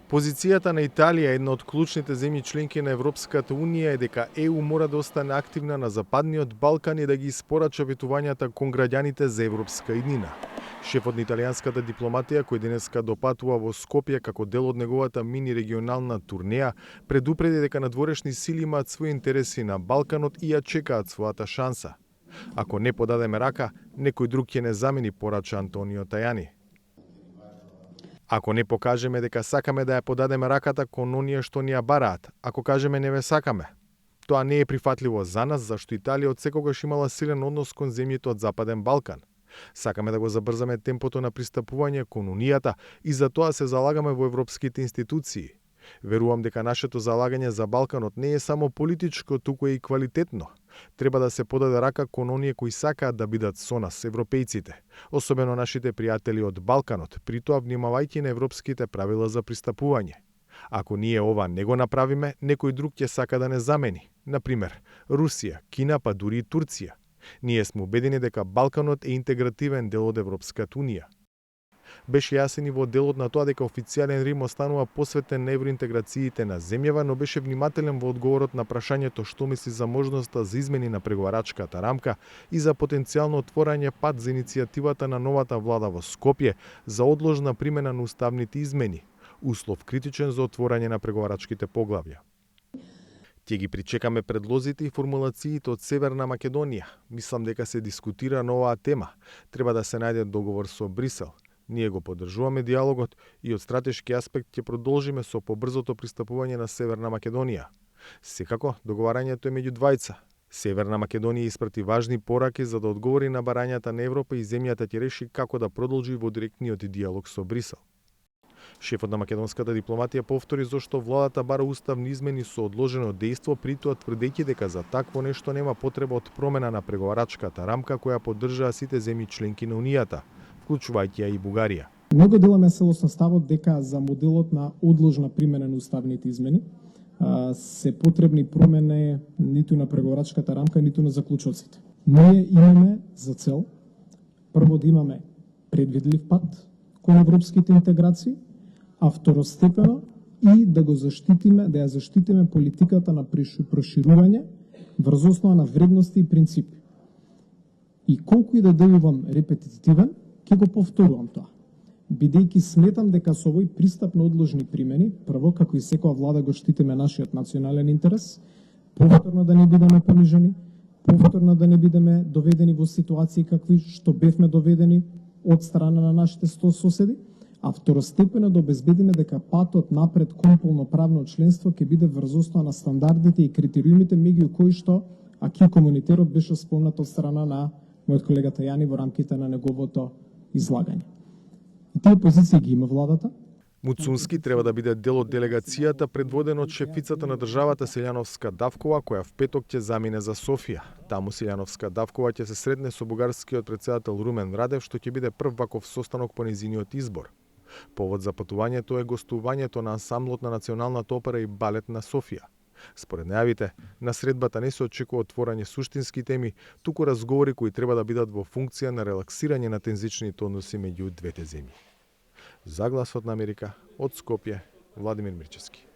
Позицијата на Италија, една од клучните земји членки на Европската Унија, е дека ЕУ мора да остане активна на Западниот Балкан и да ги испорача ветувањата кон граѓаните за европска иднина. Шефот на италијанската дипломатија, кој денеска допатува во Скопје како дел од неговата мини регионална турнеја, предупреди дека надворешни сили имаат своји интереси на Балканот и ја чекаат својата шанса. Ако не подадеме рака, некој друг ќе не замени, порача Антонио Тајани. Ако не покажеме дека сакаме да ја подадеме раката кон оние што ни ја бараат, ако кажеме не ве сакаме, тоа не е прифатливо за нас, зашто Италија од секогаш имала силен однос кон земјите од Западен Балкан. Сакаме да го забрзаме темпото на пристапување кон Унијата и за тоа се залагаме во европските институции. Верувам дека нашето залагање за Балканот не е само политичко, туку е и квалитетно. Треба да се подаде рака кон оние кои сакаат да бидат со нас, европејците, особено нашите пријатели од Балканот, при тоа внимавајќи на европските правила за пристапување. Ако ние ова не го направиме, некој друг ќе сака да не замени, например, Русија, Кина, па дури и Турција. Ние сме убедени дека Балканот е интегративен дел од Европската Унија. Беше јасен и во делот на тоа дека официјален Рим останува посветен на евроинтеграциите на земјава, но беше внимателен во одговорот на прашањето што мисли за можноста за измени на преговарачката рамка и за потенцијално отворање пат за иницијативата на новата влада во Скопје за одложна примена на уставните измени, услов критичен за отворање на преговарачките поглавја. Ќе ги причекаме предлозите и формулациите од Северна Македонија. Мислам дека се дискутира на оваа тема. Треба да се најде договор со Брисел. Ние го поддржуваме диалогот и од стратешки аспект ќе продолжиме со побрзото пристапување на Северна Македонија. Секако, договарањето е меѓу двајца. Северна Македонија испрати важни пораки за да одговори на барањата на Европа и земјата ќе реши како да продолжи во директниот диалог со Брисел. Шефот на македонската дипломатија повтори зошто владата бара уставни измени со одложено дејство, при тоа тврдејќи дека за такво нешто нема потреба од промена на преговарачката рамка која поддржаа сите земји членки на Унијата, вклучувајќи ја и Бугарија. Него деламе целосно ставот дека за моделот на одложна примена на уставните измени се потребни промени ниту на преговарачката рамка, ниту на заклучоците. Ние имаме за цел прво да имаме предвидлив пат кон европските интеграции, а второстепено и да го заштитиме, да ја заштитиме политиката на проширување врз основа на вредности и принципи. И колку и да делувам репетитивен, ќе го повторувам тоа. Бидејќи сметам дека со овој пристап на одложни примени, прво како и секоја влада го штитиме нашиот национален интерес, повторно да не бидеме понижени, повторно да не бидеме доведени во ситуации какви што бевме доведени од страна на нашите соседи, а второстепено да обезбедиме дека патот напред кон полноправно членство ќе биде врз основа на стандардите и критериумите меѓу кои што аки комунитерот беше спомнат од страна на мојот колега Тајани во рамките на неговото излагање. И тие позиции ги има владата. Муцунски треба да биде дел од делегацијата предводена од шефицата на државата Селјановска Давкова, која в петок ќе замине за Софија. Таму Селјановска Давкова ќе се сретне со бугарскиот претседател Румен Радев, што ќе биде прв ваков состанок по нејзиниот избор. Повод за патувањето е гостувањето на ансамблот на Националната опера и балет на Софија. Според најавите, на средбата не се очекува отворање суштински теми, туку разговори кои треба да бидат во функција на релаксирање на тензичните односи меѓу двете земји. За Гласот на Америка, од Скопје, Владимир Мирчевски.